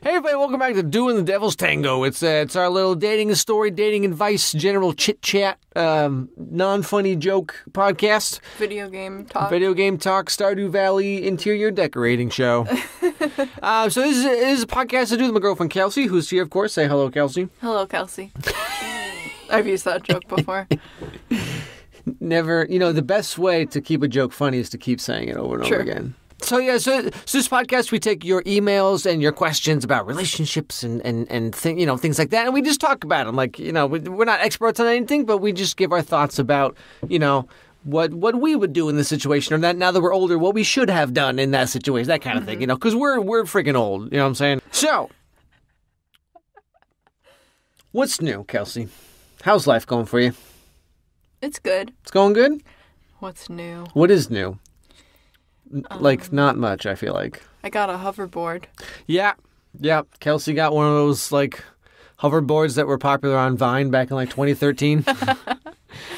Hey everybody, welcome back to Doin the Devil's Tango. It's our little dating story, dating advice, general chit-chat, non-funny joke podcast. Video game talk, Stardew Valley interior decorating show. So this is a podcast I do with my girlfriend Kelsey, who's here, of course. Say hello, Kelsey. Hello, Kelsey. I've used that joke before. Never, the best way to keep a joke funny is to keep saying it over and over again. So this podcast, we take your emails and your questions about relationships and things like that, and we just talk about them. Like, we're not experts on anything, but we just give our thoughts about, what we would do in this situation, or that now that we're older, what we should have done in that situation, that kind of thing, because we're freaking old, you know what I'm saying? So, what's new, Kelsey? How's life going for you? It's good. It's going good? What's new? What is new? Not much, I feel like. I got a hoverboard. Yeah. Kelsey got one of those, hoverboards that were popular on Vine back in, 2013.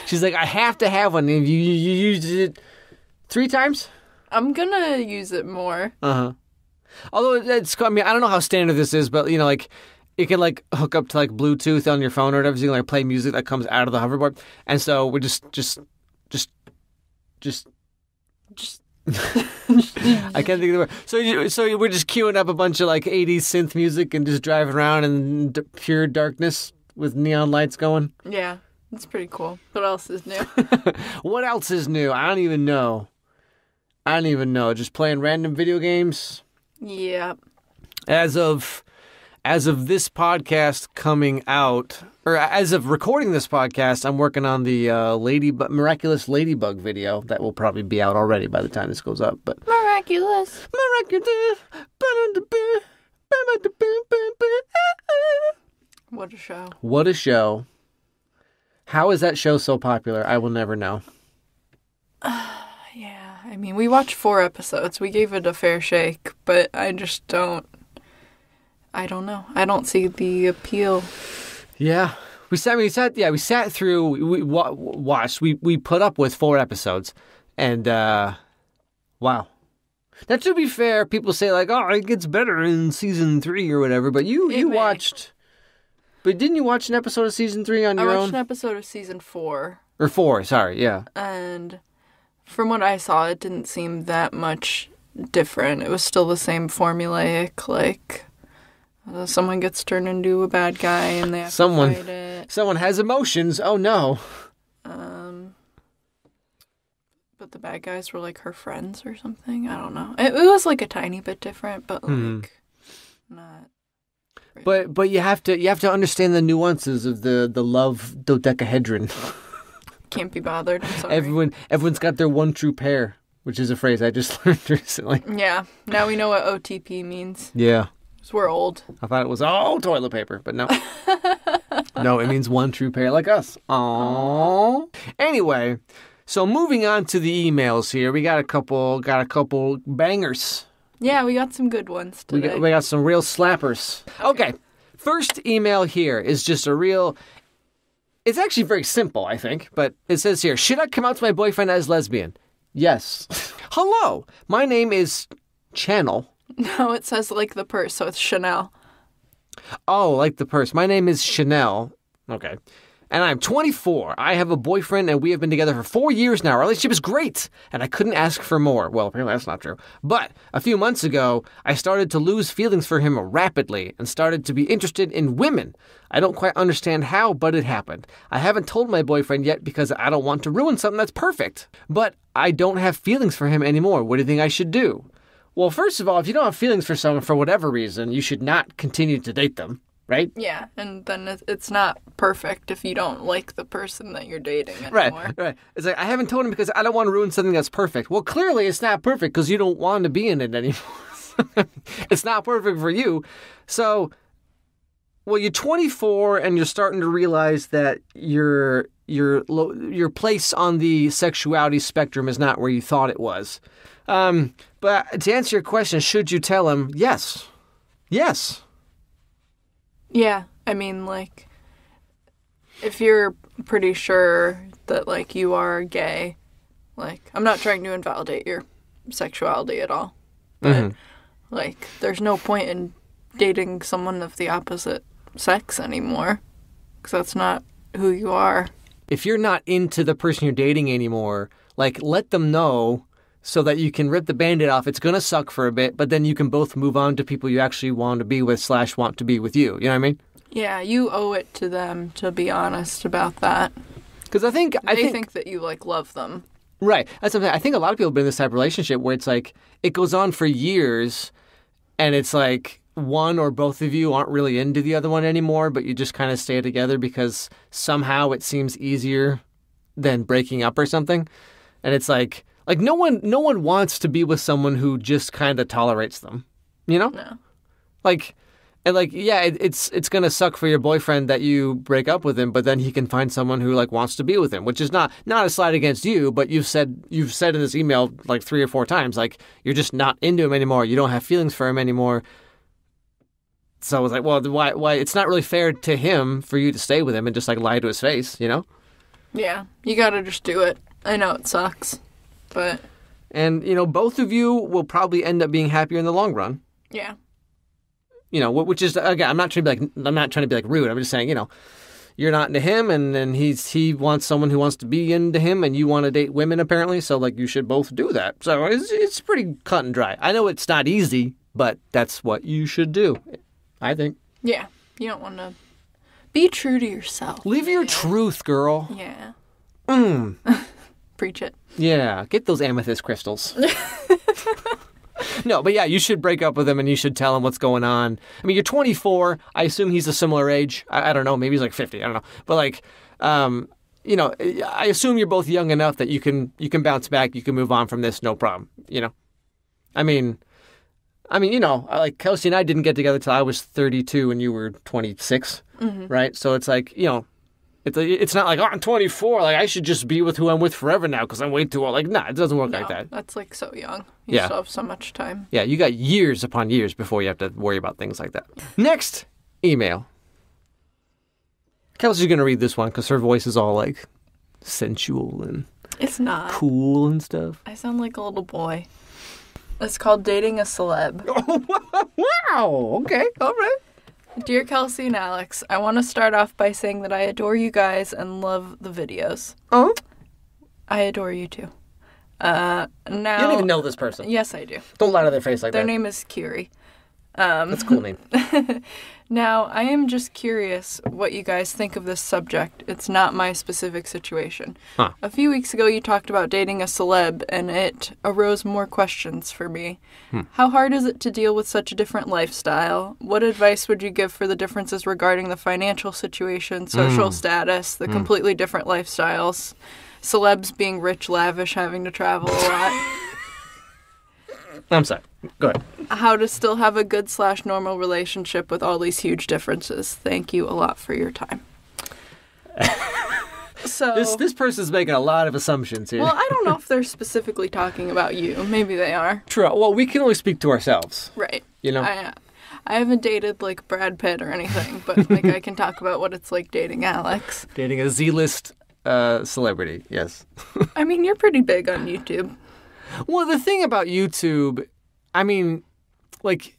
She's like, I have to have one. You used it 3 times? I'm going to use it more. Uh-huh. Although, I don't know how standard this is, but, it can, hook up to, Bluetooth on your phone or whatever, so you can, play music that comes out of the hoverboard. And so we're just I can't think of the word. So we're just queuing up a bunch of 80s synth music and just driving around in pure darkness with neon lights going. Yeah, it's pretty cool. What else is new? What else is new? I don't even know. Just playing random video games. Yeah. As of this podcast coming out, or as of recording this podcast, I'm working on the miraculous ladybug video that will probably be out already by the time this goes up. But miraculous. What a show. How is that show so popular? I will never know. Yeah, we watched 4 episodes. We gave it a fair shake, but I just don't. I don't know. I don't see the appeal. Yeah. We sat through, we watched, we put up with 4 episodes, and, wow. Now, to be fair, people say, it gets better in season 3 or whatever, but you watched, but didn't you watch an episode of season 3 on your own? I watched an episode of season 4. Or 4, sorry, yeah. And from what I saw, it didn't seem that much different. It was still the same formulaic, someone gets turned into a bad guy and they have to fight it. Someone has emotions. Oh, no. But the bad guys were, her friends or something. I don't know. It was, a tiny bit different, but, not... Really. But you have to understand the nuances of the love dodecahedron. Can't be bothered. I'm sorry. Everyone's got their one true pair, which is a phrase I just learned recently. Yeah. Now we know what OTP means. Yeah. We're old. I thought it was toilet paper, but no. No, it means one true pair like us. Aww. Anyway, so moving on to the emails here, we got a couple bangers. Yeah, we got some good ones today. We got some real slappers. Okay. First email here is just it's actually very simple, I think, but it says here, should I come out to my boyfriend as lesbian? Yes. Hello, my name is Channel. No, it says the purse, so it's Chanel. Oh, like the purse. My name is Chanel. Okay. And I'm 24. I have a boyfriend, and we have been together for 4 years now. Our relationship is great, and I couldn't ask for more. Well, apparently that's not true. But a few months ago, I started to lose feelings for him rapidly and started to be interested in women. I don't quite understand how, but it happened. I haven't told my boyfriend yet because I don't want to ruin something that's perfect. But I don't have feelings for him anymore. What do you think I should do? Well, first of all, if you don't have feelings for someone for whatever reason, you should not continue to date them, right? Yeah, and then it's not perfect if you don't like the person that you're dating anymore. Right. It's I haven't told him because I don't want to ruin something that's perfect. Well, clearly it's not perfect because you don't want to be in it anymore. It's not perfect for you. So, you're 24 and you're starting to realize that your place on the sexuality spectrum is not where you thought it was. But to answer your question, should you tell him? Yes. Yes. Yeah. If you're pretty sure that, you are gay, I'm not trying to invalidate your sexuality at all. But, there's no point in dating someone of the opposite sex anymore. Because that's not who you are. If you're not into the person you're dating anymore, like, let them know so that you can rip the Band-Aid off. It's going to suck for a bit, but then you can both move on to people you actually want to be with / want to be with you. You know what I mean? Yeah, you owe it to them to be honest about that. Because I think that you, like, love them. Right. That's something. I think a lot of people have been in this type of relationship where it's like, it goes on for years, and it's like, one or both of you aren't really into the other one anymore, but you just kind of stay together because somehow it seems easier than breaking up or something. And it's like no one wants to be with someone who just kind of tolerates them, you know? No. It's going to suck for your boyfriend that you break up with him, but then he can find someone who like wants to be with him, which is not a slight against you, but you've said in this email like 3 or 4 times, like, you're just not into him anymore. You don't have feelings for him anymore. So I was like, well, why? It's not really fair to him for you to stay with him and just like lie to his face, you know? Yeah, you gotta just do it. I know it sucks, but... And, you know, both of you will probably end up being happier in the long run. Yeah. You know, which is, again, I'm not trying to be like rude. I'm just saying, you know, you're not into him, and then he wants someone who wants to be into him, and you want to date women apparently. So like, you should both do that. So it's pretty cut and dry. I know it's not easy, but that's what you should do, I think. Yeah. You don't want to be true to yourself. Live your truth, girl. Yeah. Mm. Preach it. Yeah. Get those amethyst crystals. No, but yeah, you should break up with him and you should tell him what's going on. I mean, you're 24. I assume he's a similar age. I don't know. Maybe he's like 50. I don't know. But like, you know, I assume you're both young enough that you can bounce back. You can move on from this. No problem. You know, I mean, you know, like Kelsey and I didn't get together till I was 32 and you were 26. Mm-hmm. Right. So it's like, you know, it's not like, oh, I'm 24. Like, I should just be with who I'm with forever now because I'm way too old. Like, nah, it doesn't work like that. That's like so young. You still have so much time. Yeah, you got years upon years before you have to worry about things like that. Next email. Kelsey's going to read this one because her voice is all like sensual and it's not cool and stuff. I sound like a little boy. It's called Dating a Celeb. Oh, wow. Okay. All right. Dear Kelsey and Alex, I want to start off by saying that I adore you guys and love the videos. Oh? I adore you too. Now, you don't even know this person. Yes, I do. Don't lie to their face like Their that. name is Kiri. That's a cool name. Now, I am just curious what you guys think of this subject. It's not my specific situation. Huh. A few weeks ago, you talked about dating a celeb, and it arose more questions for me. How hard is it to deal with such a different lifestyle? What advice would you give for the differences regarding the financial situation, social status, the completely different lifestyles? Celebs being rich, lavish, having to travel a lot. I'm sorry. Go ahead. How to still have a good / normal relationship with all these huge differences. Thank you a lot for your time. So this person's making a lot of assumptions here. Well, I don't know if they're specifically talking about you. Maybe they are. True. Well, we can only speak to ourselves. Right. You know? I haven't dated like Brad Pitt or anything, but like I can talk about what it's like dating Alex. Dating a Z-list celebrity, yes. I mean, you're pretty big on YouTube. Well, the thing about YouTube, I mean, like,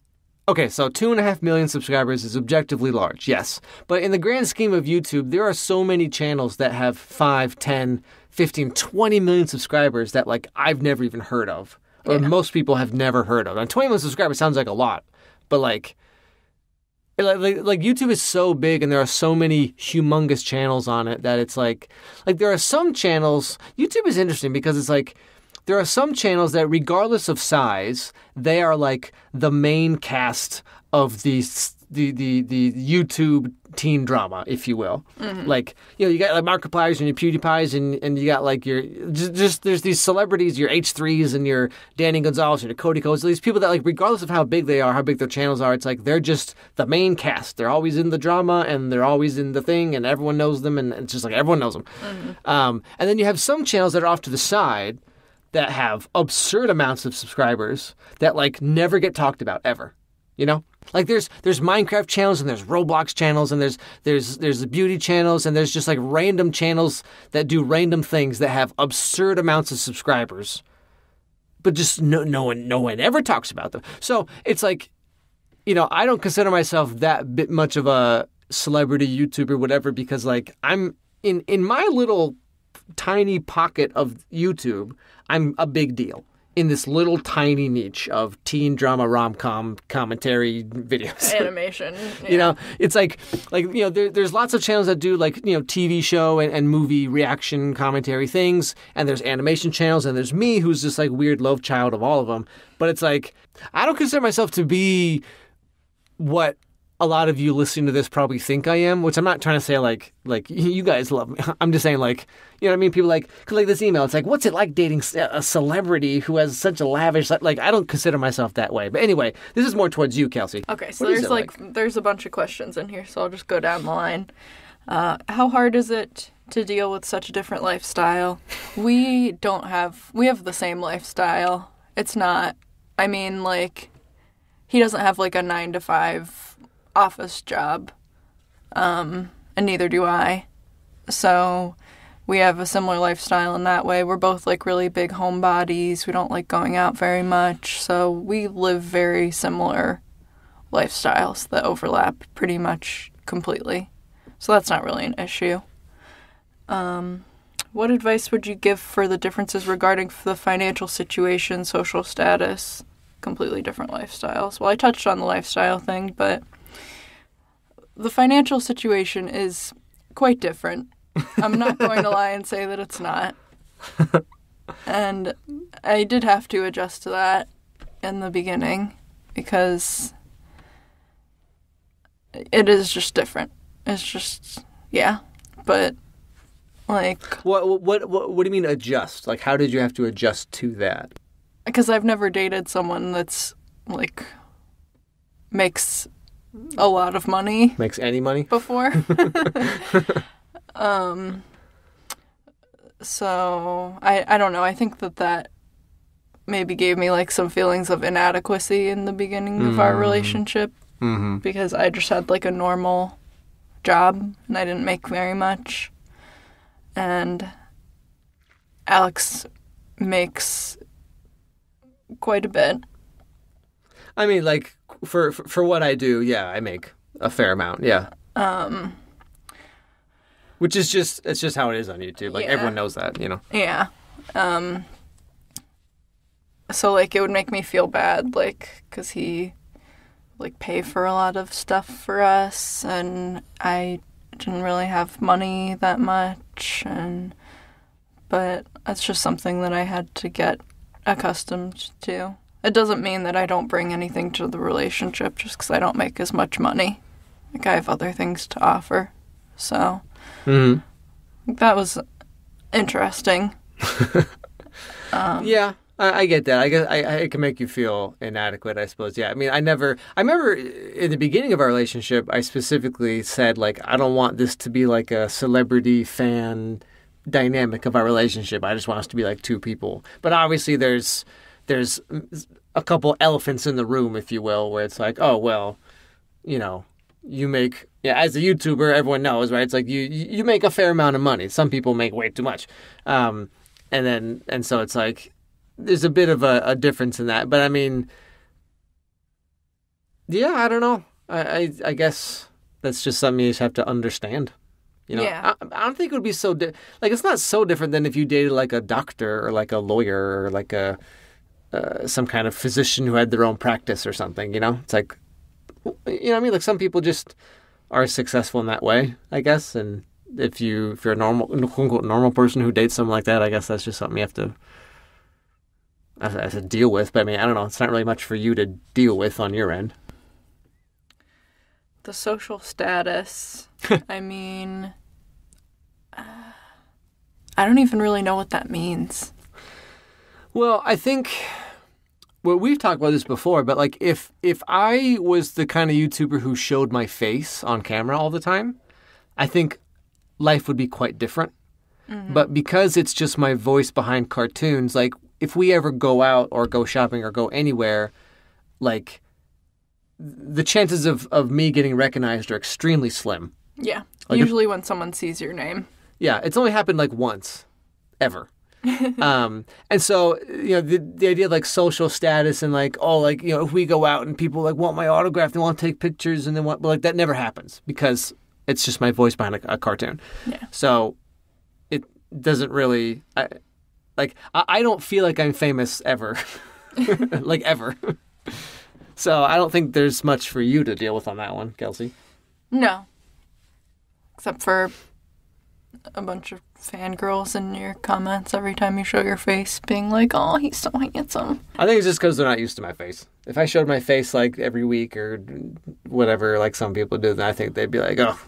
okay, so 2.5 million subscribers is objectively large, yes. But in the grand scheme of YouTube, there are so many channels that have 5, 10, 15, 20 million subscribers that, like, I've never even heard of. Or most people have never heard of. And 20 million subscribers sounds like a lot. But, like YouTube is so big and there are so many humongous channels on it that it's like there are some channels, YouTube is interesting because it's like, there are some channels that, regardless of size, they are like the main cast of the YouTube teen drama, if you will. Mm-hmm. Like, you know, you got like Markipliers and your PewDiePies, and you got like your just there's these celebrities, your H3s and your Danny Gonzalez and your Cody Codes. These people that, like, regardless of how big they are, how big their channels are, it's like they're just the main cast. They're always in the drama and they're always in the thing, and everyone knows them, and it's just like everyone knows them. Mm-hmm. And then you have some channels that are off to the side that have absurd amounts of subscribers that, like, never get talked about ever, you know? Like, there's Minecraft channels and there's Roblox channels and there's beauty channels and there's just, like, random channels that do random things that have absurd amounts of subscribers, but just no one ever talks about them. So it's like, I don't consider myself that bit much of a celebrity YouTuber, whatever, because like I'm in my little tiny pocket of YouTube, I'm a big deal in this little tiny niche of teen drama rom-com commentary videos. Animation. Yeah. It's like there's lots of channels that do like, TV show and movie reaction commentary things, and there's animation channels, and there's me who's just like weird love child of all of them. But it's like, I don't consider myself to be what a lot of you listening to this probably think I am, which I'm not trying to say like you guys love me. I'm just saying like, you know what I mean? People like this email. It's like, what's it like dating a celebrity who has such a lavish, like, I don't consider myself that way. But anyway, this is more towards you, Kelsey. Okay, so there's a bunch of questions in here, so I'll just go down the line. How hard is it to deal with such a different lifestyle? We have the same lifestyle. It's not, I mean, like, he doesn't have like a 9-to-5 office job, and neither do I. So we have a similar lifestyle in that way. We're both like really big homebodies. We don't like going out very much. So we live very similar lifestyles that overlap pretty much completely. So that's not really an issue. What advice would you give for the differences regarding the financial situation, social status, completely different lifestyles? Well, I touched on the lifestyle thing, but the financial situation is quite different. I'm not going to lie and say that it's not. And I did have to adjust to that in the beginning because it is just different. It's just, yeah. But, like... What do you mean adjust? Like, how did you have to adjust to that? Because I've never dated someone that's, like, makes a lot of money. Makes any money? Before. So, I don't know. I think that maybe gave me, like, some feelings of inadequacy in the beginning of our relationship. Mm-hmm. Because I just had, like, a normal job, and I didn't make very much. And Alex makes quite a bit. I mean, like, for what I do, yeah, I make a fair amount, yeah. Which is it's just how it is on YouTube. Like, everyone knows that, Yeah. So, like, it would make me feel bad, like, because he, like, pay for a lot of stuff for us, and I didn't really have money that much, but that's just something that I had to get accustomed to. It doesn't mean that I don't bring anything to the relationship just because I don't make as much money. Like, I have other things to offer. So, that was interesting. Yeah, I get that. I guess I can make you feel inadequate, I suppose. Yeah, I mean, I remember in the beginning of our relationship, I specifically said, like, I don't want this to be like a celebrity fan dynamic of our relationship. I just want us to be like two people. But obviously there's a couple elephants in the room, if you will, where it's like, oh, well, you make, as a YouTuber, everyone knows, right? It's like you make a fair amount of money. Some people make way too much. And so it's like, there's a bit of a difference in that. But I mean, yeah, I don't know. I guess that's just something you just have to understand. Yeah. I don't think it would be so like, it's not so different than if you dated like a doctor or like a lawyer or like a some kind of physician who had their own practice or something. It's like, what I mean? Like, some people just are successful in that way, I guess. And if you're a normal, quote unquote, normal person who dates someone like that, I guess that's just something you have to deal with. But I mean, I don't know. It's not really much for you to deal with on your end. The social status. I mean, I don't even really know what that means. Well, I think, well, we've talked about this before, but like if I was the kind of YouTuber who showed my face on camera all the time, I think life would be quite different. Mm-hmm. But because it's just my voice behind cartoons, like, if we ever go out or go shopping or go anywhere, like, the chances of me getting recognized are extremely slim. Yeah. Like, usually when someone sees your name. Yeah. It's only happened like once, ever. And so, the idea of like social status and like, if we go out and people like want my autograph, they want to take pictures and but like that never happens because it's just my voice behind a cartoon. Yeah. So it doesn't really, I don't feel like I'm famous ever, like ever. So I don't think there's much for you to deal with on that one, Kelsey. No. Except for a bunch of fangirls in your comments every time you show your face being like, oh, he's so handsome. I think it's just because they're not used to my face. If I showed my face like every week or whatever, like some people do, then I think they'd be like, oh,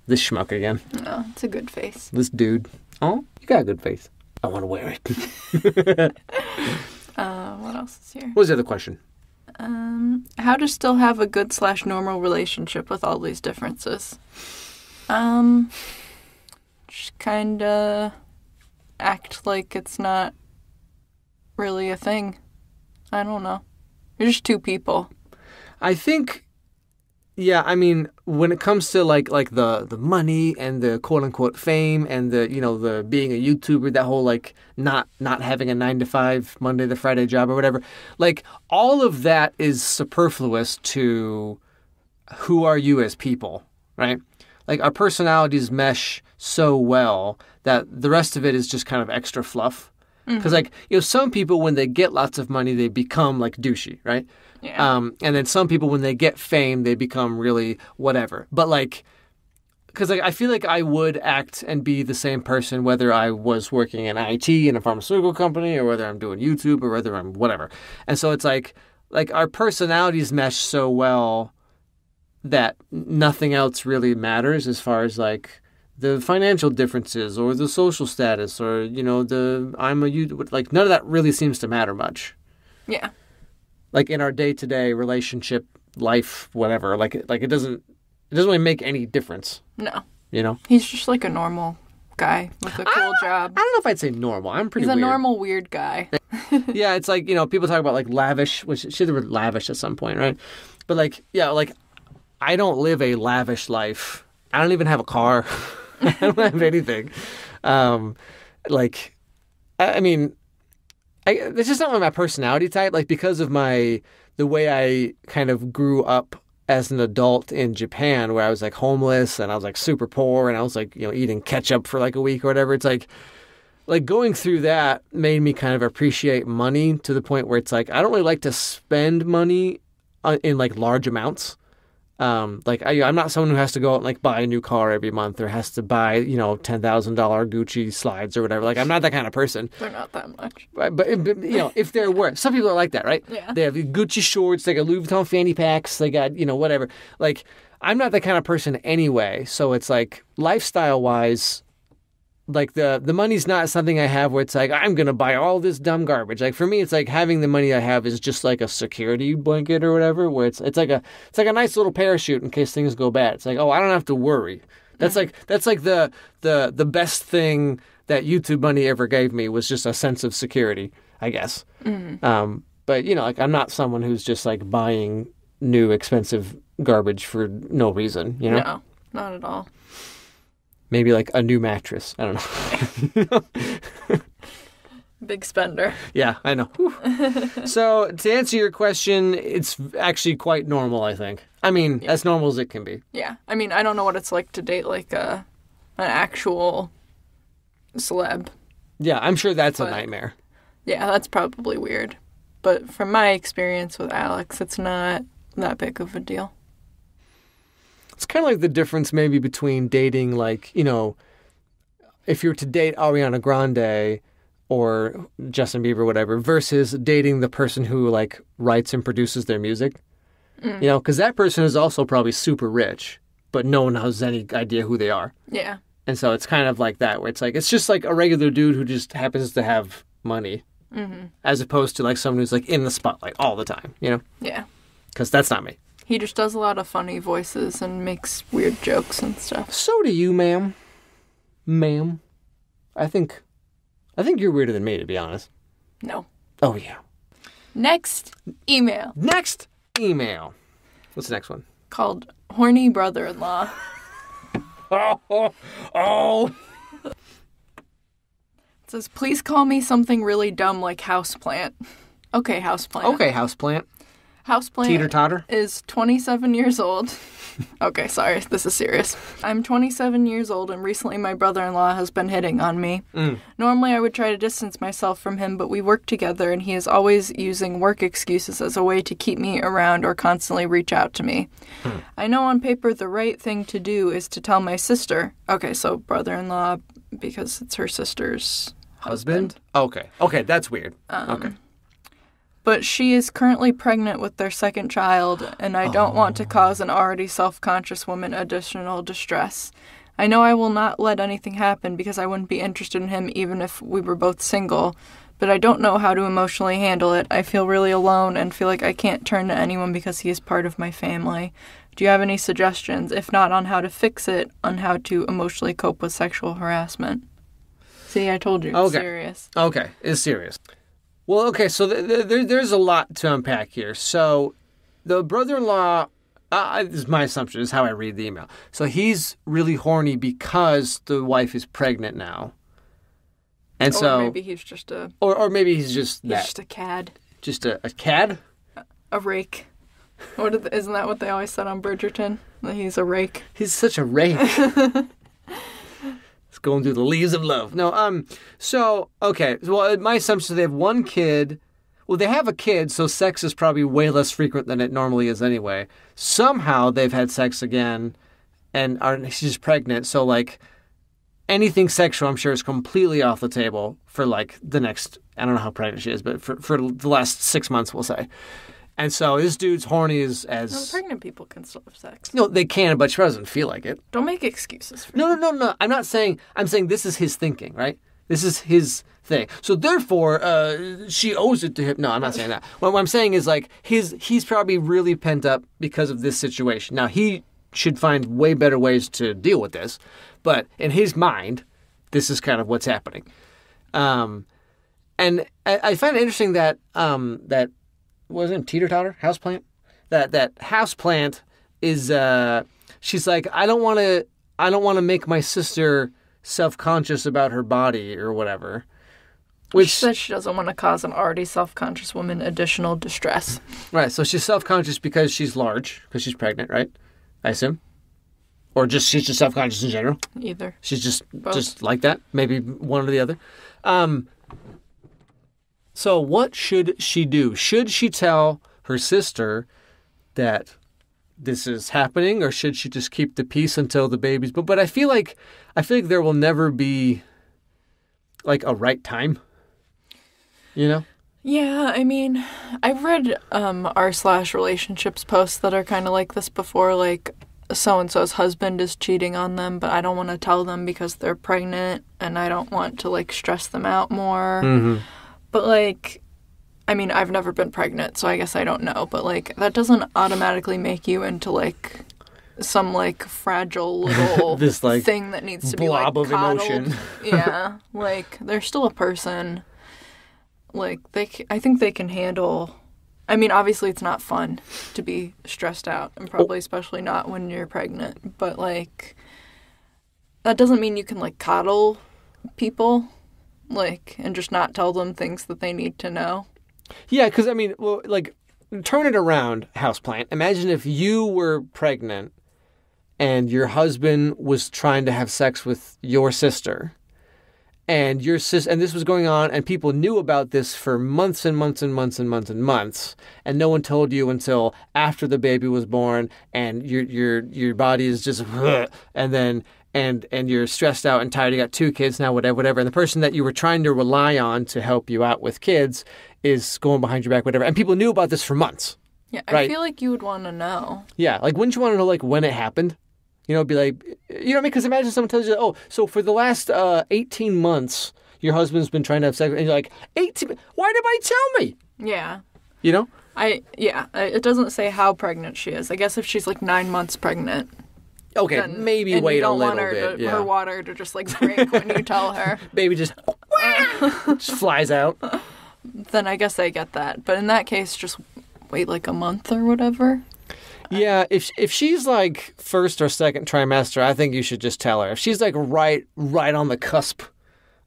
this schmuck again. No, it's a good face. This dude. Oh, you got a good face. I want to wear it. What else is here? What was the other question? How to still have a good / normal relationship with all these differences? Just kind of act like it's not really a thing. I don't know. You're just two people. I think, yeah, I mean, when it comes to like the money and the quote unquote fame and the being a YouTuber, that whole like not having a 9-to-5 Monday to Friday job or whatever, like all of that is superfluous to who are you as people, right? Like our personalities mesh so well that the rest of it is just kind of extra fluff. Because some people, when they get lots of money, they become like douchey, right? Yeah. And then some people, when they get fame, they become really whatever. But because I feel like I would act and be the same person whether I was working in IT in a pharmaceutical company or whether I'm doing YouTube or whether I'm whatever. And so it's like our personalities mesh so well that nothing else really matters as far as like the financial differences or the social status or I'm a YouTuber. Like none of that really seems to matter much. Yeah. Like in our day-to-day relationship, life, whatever, like it doesn't really make any difference. No. He's just like a normal guy with a cool job. I don't know if I'd say normal. I'm pretty weird. He's a normal weird guy. Yeah, it's like, people talk about like lavish, which should have been lavish at some point, right? But like, yeah, like I don't live a lavish life. I don't even have a car. I don't have anything. It's just not my personality type. Like because of the way I kind of grew up as an adult in Japan, where I was like homeless and I was like super poor and I was like eating ketchup for like a week or whatever. It's like going through that made me kind of appreciate money to the point where it's like I don't really like to spend money in like large amounts. I'm not someone who has to go out and like buy a new car every month or has to buy, $10,000 Gucci slides or whatever. Like I'm not that kind of person. They're not that much. But if there were, some people are like that, right? Yeah. They have Gucci shorts, they got Louis Vuitton fanny packs, they got, whatever. Like I'm not that kind of person anyway. So it's like lifestyle wise, like the money's not something I have where it's like I'm gonna buy all this dumb garbage. Like for me, it's like having the money I have is just like a security blanket or whatever. Where it's like a nice little parachute in case things go bad. It's like I don't have to worry. That's like the best thing that YouTube money ever gave me was just a sense of security, I guess. Mm-hmm. But like I'm not someone who's just like buying new expensive garbage for no reason. No, not at all. Maybe like a new mattress. I don't know. Big spender. Yeah, I know. So to answer your question, it's actually quite normal, I think. I mean, as normal as it can be. Yeah. I mean, I don't know what it's like to date like an actual celeb. Yeah, I'm sure that's a nightmare. Yeah, that's probably weird. But from my experience with Alex, it's not that big of a deal. It's kind of like the difference maybe between dating, like, if you were to date Ariana Grande or Justin Bieber or whatever, versus dating the person who, like, writes and produces their music. Because that person is also probably super rich, but no one has any idea who they are. Yeah. And so it's kind of like that, where it's like, it's just like a regular dude who just happens to have money, as opposed to, like, someone who's, like, in the spotlight all the time, Yeah. Because that's not me. He just does a lot of funny voices and makes weird jokes and stuff. So do you, ma'am. Ma'am. I think you're weirder than me, to be honest. No. Oh, yeah. Next email. What's the next one? Called Horny Brother-in-Law. Oh. It says, please call me something really dumb like houseplant. Okay, houseplant. Okay, houseplant. Houseplant Teeter-totter? is 27 years old. Okay, sorry, this is serious. I'm 27 years old, and recently my brother-in-law has been hitting on me. Normally I would try to distance myself from him, but we work together, and he is always using work excuses as a way to keep me around or constantly reach out to me. I know on paper the right thing to do is to tell my sister. Okay, so brother-in-law, because it's her sister's husband. Okay, that's weird. Okay. But she is currently pregnant with their second child, and I don't want to cause an already self-conscious woman additional distress. I know I will not let anything happen because I wouldn't be interested in him even if we were both single, but I don't know how to emotionally handle it. I feel really alone and feel like I can't turn to anyone because he is part of my family. Do you have any suggestions, if not on how to fix it, on how to emotionally cope with sexual harassment? See, I told you, it's serious. Okay, it's serious. Well, okay, so there's a lot to unpack here. So the brother-in-law, this is my assumption, is how I read the email. So he's really horny because the wife is pregnant now. And or maybe he's just a... Or maybe he's just that. He's just a cad. Just a cad? A rake. Isn't that what they always said on Bridgerton? That he's a rake? He's such a rake. Going through the leaves of love. No, so, okay. Well, my assumption is they have one kid. Well, they have a kid, so sex is probably way less frequent than it normally is anyway. Somehow they've had sex again, and she's pregnant, so, like, anything sexual, I'm sure, is completely off the table for, like, the next, I don't know how pregnant she is, but for the last 6 months, we'll say. And so this dude's horny as... Well, pregnant people can still have sex. No, they can, but she doesn't feel like it. Don't make excuses for No. I'm not saying... I'm saying this is his thinking, right? This is his thing. So therefore, she owes it to him. No, I'm not saying that. What I'm saying is, like, he's probably really pent up because of this situation. Now, he should find way better ways to deal with this. But in his mind, this is kind of what's happening. And I find it interesting that... what was it, teeter-totter? Houseplant? That houseplant is, she's like, I don't want to make my sister self-conscious about her body or whatever. Which she says she doesn't want to cause an already self-conscious woman additional distress. Right, so she's self-conscious because she's large, because she's pregnant, right? I assume? Or she's just self-conscious in general? Either. She's just like that? Maybe one or the other? So what should she do? Should she tell her sister that this is happening, or should she just keep the peace until the baby's... But I feel like there will never be, like, a right time, you know? Yeah, I mean, I've read r/relationships posts that are kind of like this before, like, so-and-so's husband is cheating on them, but I don't want to tell them because they're pregnant, and I don't want to, like, stress them out more. Mm-hmm. But, like, I mean, I've never been pregnant, so I guess I don't know. But, like, that doesn't automatically make you into, like, some, like, fragile little this, like, thing that needs to be, like, blob of coddled. emotion. Yeah. Like, they're still a person. Like, I think they can handle... I mean, obviously it's not fun to be stressed out, and probably especially not when you're pregnant. But, like, that doesn't mean you can, like, coddle people. Like, and just not tell them things that they need to know. Yeah, because, I mean, well, like, turn it around, houseplant. Imagine if you were pregnant and your husband was trying to have sex with your sister, and and this was going on, and people knew about this for months and months and months and months and months, and no one told you until after the baby was born, and your body is just, and then... And you're stressed out and tired. You got 2 kids now, whatever. And the person that you were trying to rely on to help you out with kids is going behind your back, whatever. And people knew about this for months. Yeah, right? I feel like you would want to know. Yeah, like, wouldn't you want to know, like, when it happened? You know, be like, you know what I mean? Because imagine someone tells you, oh, so for the last 18 months, your husband's been trying to have sex. And you're like, 18? Why did nobody tell me? Yeah. You know? It doesn't say how pregnant she is. I guess if she's, like, 9 months pregnant. Okay, then, maybe wait a little bit. Her water to just, like, break when you tell her. Baby just flies out. Then I guess I get that. But in that case, just wait, like, a month or whatever. Yeah, if she's, like, first or second trimester, I think you should just tell her. If she's, like, right on the cusp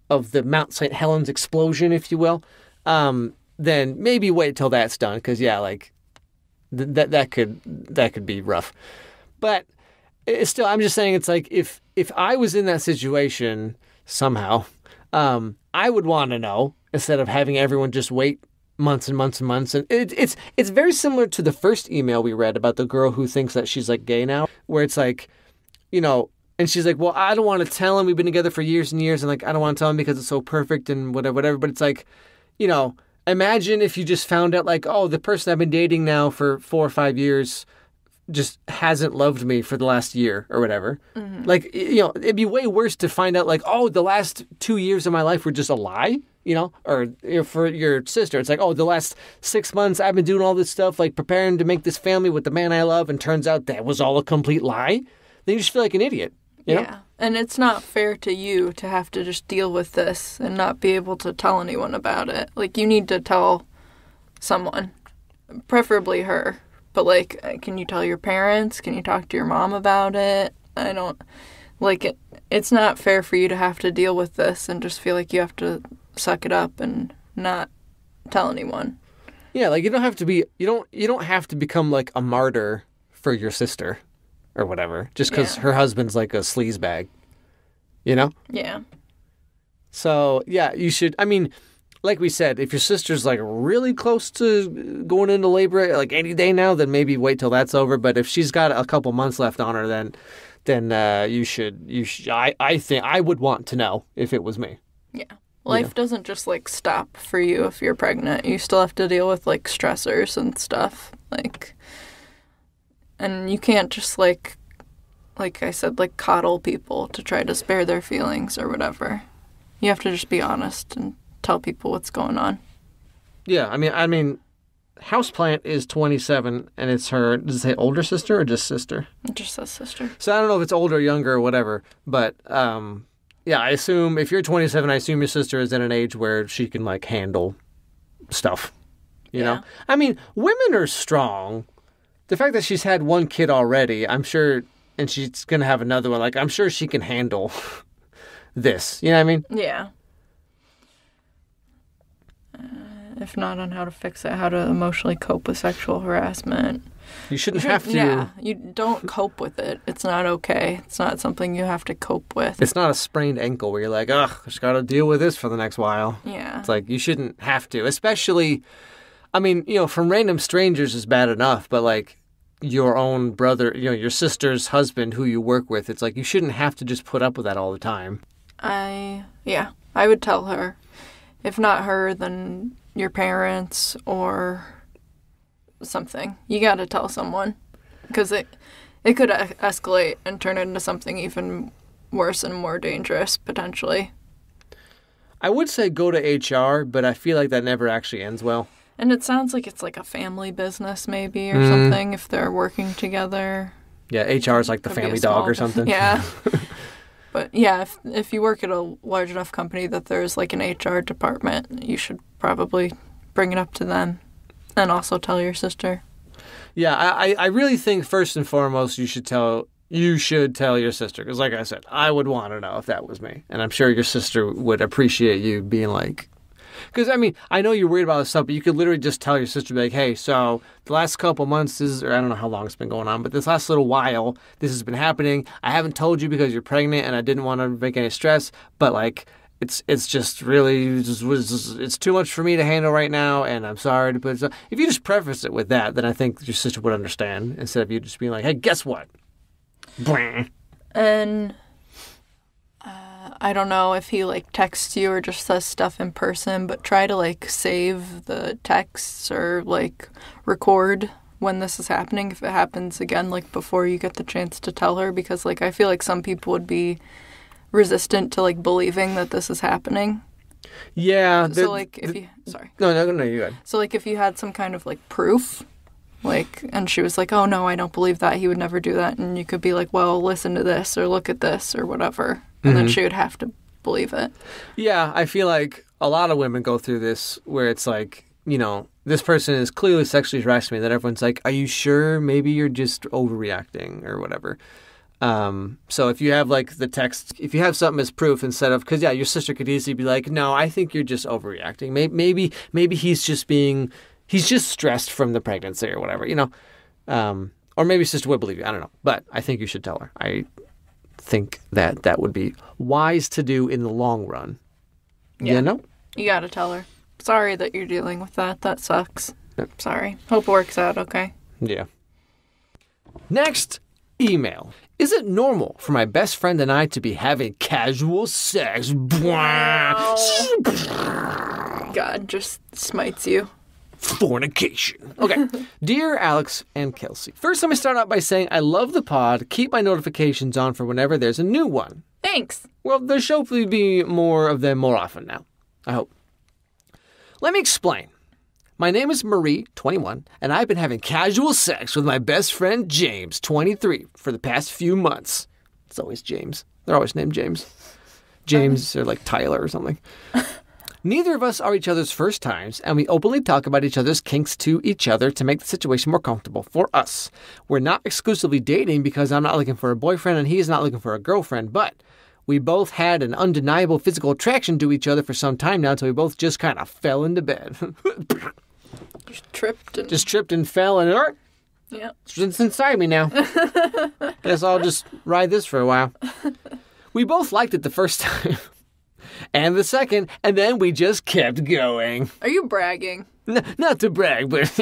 the Mount St. Helens explosion, if you will, then maybe wait till that's done. Because like that could be rough. But it's still, I'm just saying, it's like if I was in that situation somehow, I would want to know instead of having everyone just wait months and months and months. And it's very similar to the first email we read about the girl who thinks that she's like gay now, where it's like, and she's like, well, I don't want to tell him. We've been together for years and years, and like I don't want to tell him because it's so perfect and whatever. But it's like, imagine if you just found out like, oh, the person I've been dating now for 4 or 5 years just hasn't loved me for the last year or whatever. Mm-hmm. Like, it'd be way worse to find out like, oh, the last 2 years of my life were just a lie, or for your sister, it's like, oh, the last 6 months I've been doing all this stuff, like preparing to make this family with the man I love, and turns out that was all a complete lie. Then you just feel like an idiot. You know? And it's not fair to you to have to just deal with this and not be able to tell anyone about it. Like, you need to tell someone, preferably her. But, like, can you tell your parents? Can you talk to your mom about it? I don't, like, it's not fair for you to have to deal with this and just feel like you have to suck it up and not tell anyone. Yeah, like, you don't have to become, like, a martyr for your sister or whatever, just because her husband's, like, a sleazebag, Yeah. So, yeah, you should, I mean, like we said, if your sister's like really close to going into labor, like any day now, then maybe wait till that's over. But if she's got a couple months left on her, then you should. I think I would want to know if it was me. Yeah, life doesn't just like stop for you if you're pregnant. You still have to deal with like stressors and stuff, like, and you can't just like I said, like coddle people to try to spare their feelings or whatever. You have to just be honest and tell people what's going on. Yeah, I mean, Houseplant is 27, and it's her, does it say older sister or just sister? It just says sister. So I don't know if it's older or younger or whatever, but yeah, I assume if you're 27, I assume your sister is in an age where she can, like, handle stuff, you know? I mean, women are strong. The fact that she's had one kid already, I'm sure, and she's going to have another one, like, I'm sure she can handle this, you know what I mean? Yeah. If not on how to fix it, how to emotionally cope with sexual harassment. You shouldn't have to. Yeah, you don't cope with it. It's not okay. It's not something you have to cope with. It's not a sprained ankle where you're like, ugh, I just got to deal with this for the next while. Yeah. It's like, you shouldn't have to. Especially, I mean, from random strangers is bad enough, but like your own brother, your sister's husband who you work with, it's like you shouldn't have to just put up with that all the time. I would tell her. If not her, then your parents or something. You got to tell someone, because it could escalate and turn into something even worse and more dangerous, potentially. I would say go to HR, but I feel like that never actually ends well. And it sounds like it's like a family business maybe or something if they're working together. Yeah, HR is like the family dog or something. Yeah. But yeah, if you work at a large enough company that there's like an HR department, you should probably bring it up to them and also tell your sister. Yeah, I really think first and foremost you should tell your sister, because like I said, I would want to know if that was me. And I'm sure your sister would appreciate you being like, because I mean, I know you're worried about this stuff, but you could literally just tell your sister, like, hey, so the last couple months, or I don't know how long it's been going on, but this last little while, this has been happening. I haven't told you because you're pregnant and I didn't want to make any stress, but like, it's just really, it's too much for me to handle right now, and I'm sorry to put it. If you just preface it with that, then I think your sister would understand, instead of you just being like, hey, guess what? And I don't know if he like texts you or just says stuff in person, but try to like save the texts or like record when this is happening, if it happens again, like before you get the chance to tell her, because like I feel like some people would be resistant to like believing that this is happening. Yeah. So like if you sorry. No, you're good. So like if you had some kind of like proof, like, and she was like, oh no, I don't believe that, he would never do that, and you could be like, well, listen to this or look at this or whatever, and then she would have to believe it. Yeah, I feel like a lot of women go through this where it's like, this person is clearly sexually harassing me, that everyone's like, are you sure? Maybe you're just overreacting or whatever. So if you have like the text, if you have something as proof instead of, because your sister could easily be like, no, I think you're just overreacting. Maybe he's just stressed from the pregnancy or whatever, or maybe sister would believe you. I don't know, but I think you should tell her. I think that would be wise to do in the long run. Yeah. You gotta tell her. Sorry that you're dealing with that. That sucks. Yep. Sorry. Hope it works out okay. Yeah. Next email. Is it normal for my best friend and I to be having casual sex? God just smites you. Fornication. Okay. Dear Alex and Kelsey, first let me start out by saying I love the pod. Keep my notifications on for whenever there's a new one. Thanks. Well, there should hopefully be more of them more often now. I hope. Let me explain. My name is Marie, 21, and I've been having casual sex with my best friend James, 23, for the past few months. It's always James. They're always named James. James or like Tyler or something. Neither of us are each other's first times, and we openly talk about each other's kinks to each other to make the situation more comfortable for us. We're not exclusively dating because I'm not looking for a boyfriend and he is not looking for a girlfriend, but we both had an undeniable physical attraction to each other for some time now until we both just kind of fell into bed. Just tripped and fell and yeah. It's inside me now. Guess I'll just ride this for a while. We both liked it the first time. And the second, and then we just kept going. Are you bragging? Not to brag, but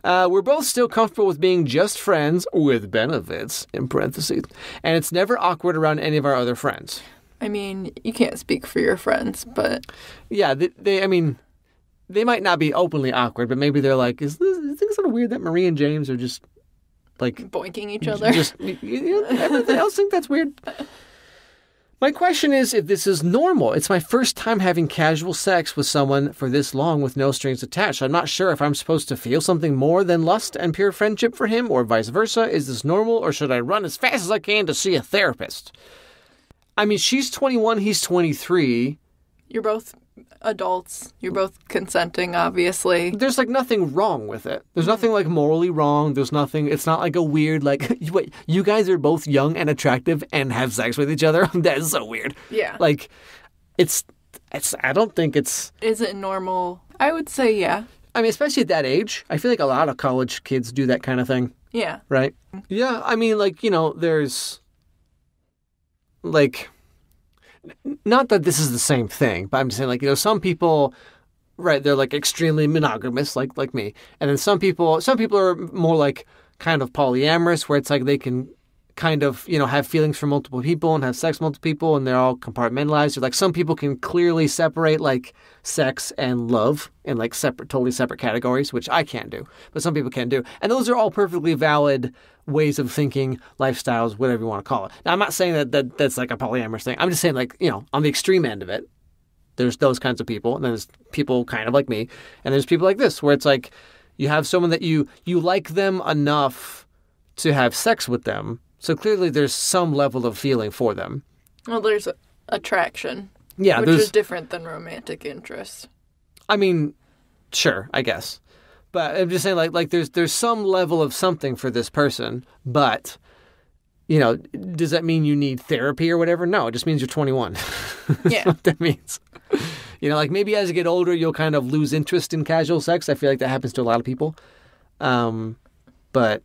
we're both still comfortable with being just friends with benefits, in parentheses. And it's never awkward around any of our other friends. I mean, you can't speak for your friends, but... Yeah, they might not be openly awkward, but maybe they're like, is it sort of weird that Marie and James are just, like... boinking each other? Everything else think that's weird. My question is if this is normal. It's my first time having casual sex with someone for this long with no strings attached. I'm not sure if I'm supposed to feel something more than lust and pure friendship for him or vice versa. Is this normal or should I run as fast as I can to see a therapist? I mean, she's 21, he's 23. You're both adults. You're both consenting, obviously. There's, like, nothing wrong with it. There's nothing, like, morally wrong. There's nothing... It's not, like, a weird, like... Wait, you guys are both young and attractive and have sex with each other? That is so weird. Yeah. Like, it's... I don't think it's... Is it normal? I would say yeah. I mean, especially at that age. I feel like a lot of college kids do that kind of thing. Yeah. Right? Yeah, I mean, like, there's... Like... Not that this is the same thing, but I'm just saying, like, some people, right, they're, like, extremely monogamous, like me. And then some people are more, like, kind of polyamorous, where it's, like, they can kind of, have feelings for multiple people and have sex with multiple people, and they're all compartmentalized. Or, like, some people can clearly separate, like, sex and love in, like, totally separate categories, which I can't do, but some people can do. And those are all perfectly valid ways of thinking, lifestyles, whatever you want to call it. Now, I'm not saying that's like a polyamorous thing. I'm just saying, like, on the extreme end of it, there's those kinds of people, and then there's people kind of like me, and there's people like this, where it's like you have someone that you like them enough to have sex with them, so clearly there's some level of feeling for them. Well, there's attraction, yeah, which is different than romantic interest. I mean, sure, I guess. But I'm just saying, like there's some level of something for this person, but, does that mean you need therapy or whatever? No, it just means you're 21. Yeah. That's what that means. Like maybe as you get older, you'll kind of lose interest in casual sex. I feel like that happens to a lot of people. But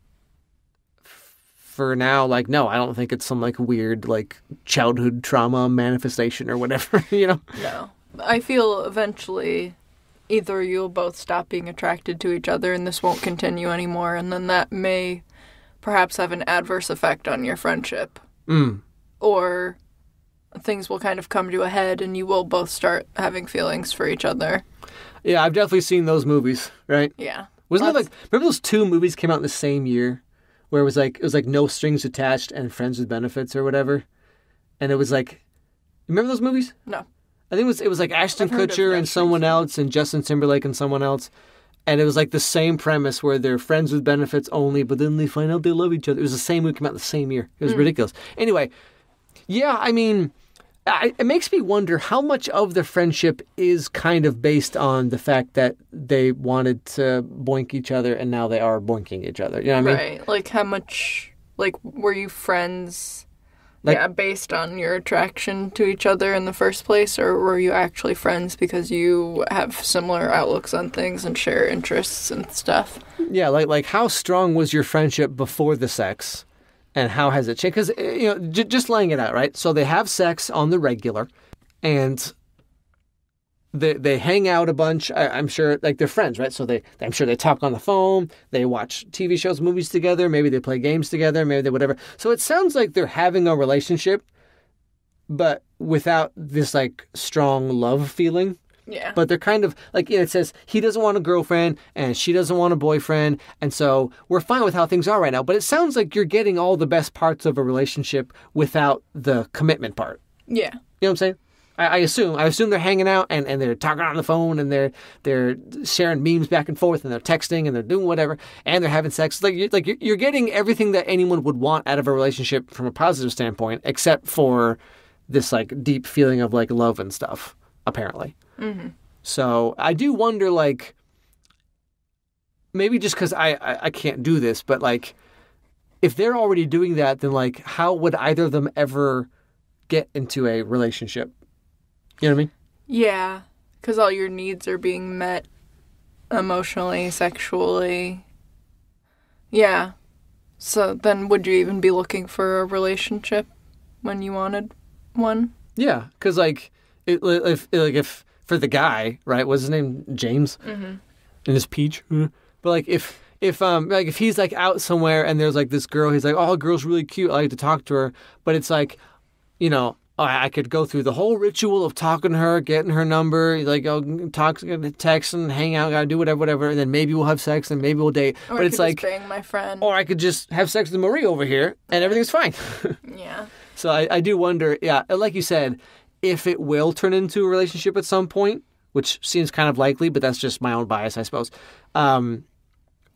for now, like, no, I don't think it's some, like, weird, like, childhood trauma manifestation or whatever, No. I feel eventually... Either you'll both stop being attracted to each other and this won't continue anymore, and then that may perhaps have an adverse effect on your friendship. Or things will kind of come to a head and you will both start having feelings for each other. Yeah, I've definitely seen those movies, right? Yeah. Wasn't it like, remember those two movies came out in the same year where it was like No Strings Attached and Friends with Benefits or whatever? And it was like, remember those movies? No. I think it was like Ashton Kutcher and someone else and Justin Timberlake and someone else. And it was like the same premise where they're friends with benefits only, but then they find out they love each other. It was the same movie, came out the same year. It was ridiculous. Anyway, yeah, I mean, it makes me wonder how much of the friendship is kind of based on the fact that they wanted to boink each other and now they are boinking each other. You know what I mean? Right. Like how much Like, were you friends, based on your attraction to each other in the first place, or were you actually friends because you have similar outlooks on things and share interests and stuff? Yeah, like how strong was your friendship before the sex, and how has it changed? Because, just laying it out, right? So they have sex on the regular, and they hang out a bunch. I'm sure, like, they're friends, right? So I'm sure they talk on the phone. They watch TV shows, movies together. Maybe they play games together. Maybe they whatever. So it sounds like they're having a relationship, but without this, like, strong love feeling. Yeah. But they're kind of, like, it says he doesn't want a girlfriend and she doesn't want a boyfriend. And so we're fine with how things are right now. But it sounds like you're getting all the best parts of a relationship without the commitment part. Yeah. You know what I'm saying? I assume they're hanging out and they're talking on the phone and they're sharing memes back and forth and they're texting and they're doing whatever and they're having sex. You're getting everything that anyone would want out of a relationship from a positive standpoint, except for this, like, deep feeling of, like, love and stuff, apparently. Mm-hmm. So I do wonder, like, maybe just because I can't do this, but, like, if they're already doing that, then, like, how would either of them ever get into a relationship? You know what I mean? Yeah, because all your needs are being met emotionally, sexually. Yeah. So then would you even be looking for a relationship when you wanted one? Yeah, because, like, if for the guy, right, what's his name? James? Mm-hmm. And his Peach? But, like, if he's, like, out somewhere and there's, like, this girl, he's like, oh, girl's really cute, I like to talk to her. But it's like, I could go through the whole ritual of talking to her, getting her number, like, text and hang out, gotta do whatever, and then maybe we'll have sex and maybe we'll date. Or but I it's could like, just bang my friend. Or I could just have sex with Marie over here and everything's fine. Yeah. So I do wonder, yeah, like you said, if it will turn into a relationship at some point, which seems kind of likely, but that's just my own bias, I suppose.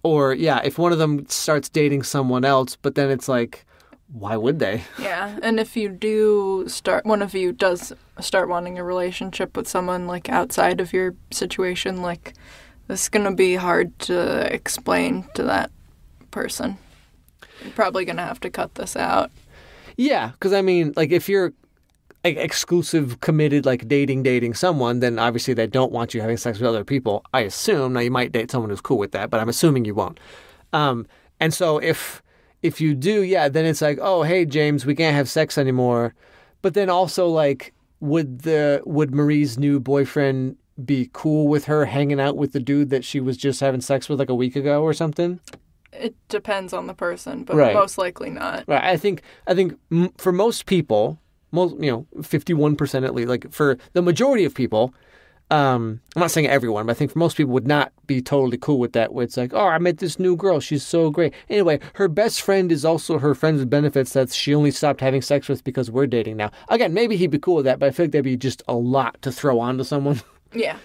Or, yeah, if one of them starts dating someone else, but then it's like, why would they? Yeah, and if one of you does start wanting a relationship with someone, like, outside of your situation, like, this is going to be hard to explain to that person. You're probably going to have to cut this out. Yeah, because, I mean, like, if you're, like, exclusive, committed, like, dating someone, then obviously they don't want you having sex with other people, I assume. Now, you might date someone who's cool with that, but I'm assuming you won't. And so if you do, yeah, then it's like, oh, hey, James, we can't have sex anymore. But then also, like, would Marie's new boyfriend be cool with her hanging out with the dude that she was just having sex with, like, a week ago or something? It depends on the person, but right. Most likely not. Right. I think for most people, 51% at least, like, for the majority of people, I'm not saying everyone, but I think for most people would not be totally cool with that, where it's like, oh, I met this new girl, she's so great. Anyway, her best friend is also her friend with benefits that she only stopped having sex with because we're dating now. Again, maybe he'd be cool with that, but I feel like that'd be just a lot to throw onto someone. Yeah.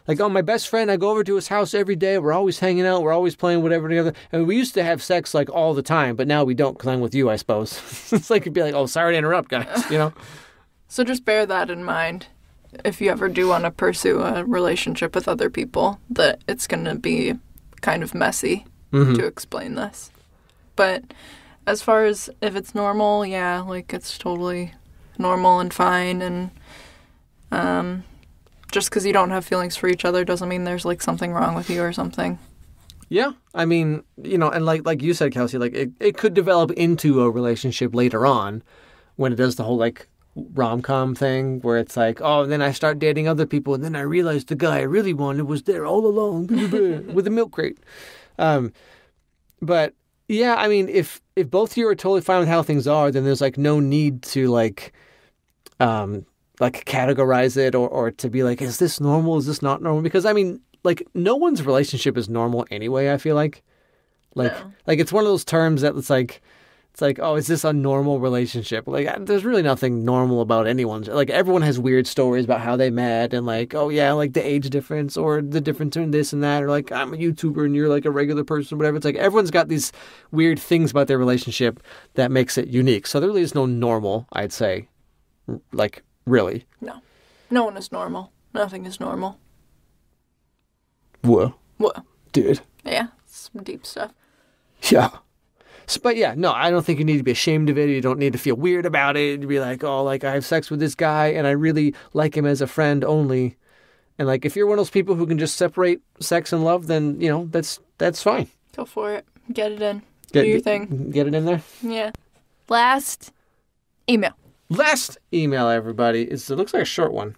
Like, oh, my best friend, I go over to his house every day, we're always hanging out, we're always playing whatever together. I mean, we used to have sex, like, all the time, but now we don't because I'm with you, I suppose. It's like, it'd be like, oh, sorry to interrupt, guys, So just bear that in mind. If you ever do want to pursue a relationship with other people, that it's going to be kind of messy to explain this. But as far as if it's normal, yeah, like, it's totally normal and fine. And just because you don't have feelings for each other doesn't mean there's, like, something wrong with you or something. Yeah, I mean, and like you said, Kelsey, like, it could develop into a relationship later on when it does the whole, like, rom-com thing where it's like, oh, and then I start dating other people and then I realized the guy I really wanted was there all along with a milk crate. But yeah, I mean, if both of you are totally fine with how things are, then there's, like, no need to, like categorize it or to be like, is this normal? Is this not normal? Because, I mean, like, no one's relationship is normal anyway, I feel like. Like, No. Like, it's one of those terms that it's like, oh, is this a normal relationship? Like, there's really nothing normal about anyone's. Like, everyone has weird stories about how they met and, like, oh, yeah, like, the age difference or the difference in this and that, or, like, I'm a YouTuber and you're, like, a regular person, whatever. It's like everyone's got these weird things about their relationship that makes it unique. So there really is no normal, I'd say. Like, really. No. No one is normal. Nothing is normal. Whoa. Whoa. Dude. Yeah, some deep stuff. Yeah. But yeah, no, I don't think you need to be ashamed of it. You don't need to feel weird about it. To be like, oh, like I have sex with this guy and I really like him as a friend only. And like, if you're one of those people who can just separate sex and love, then, you know, that's fine. Go for it. Get it in. Do your thing. Get it in there? Yeah. Last email. Last email, everybody. It looks like a short one.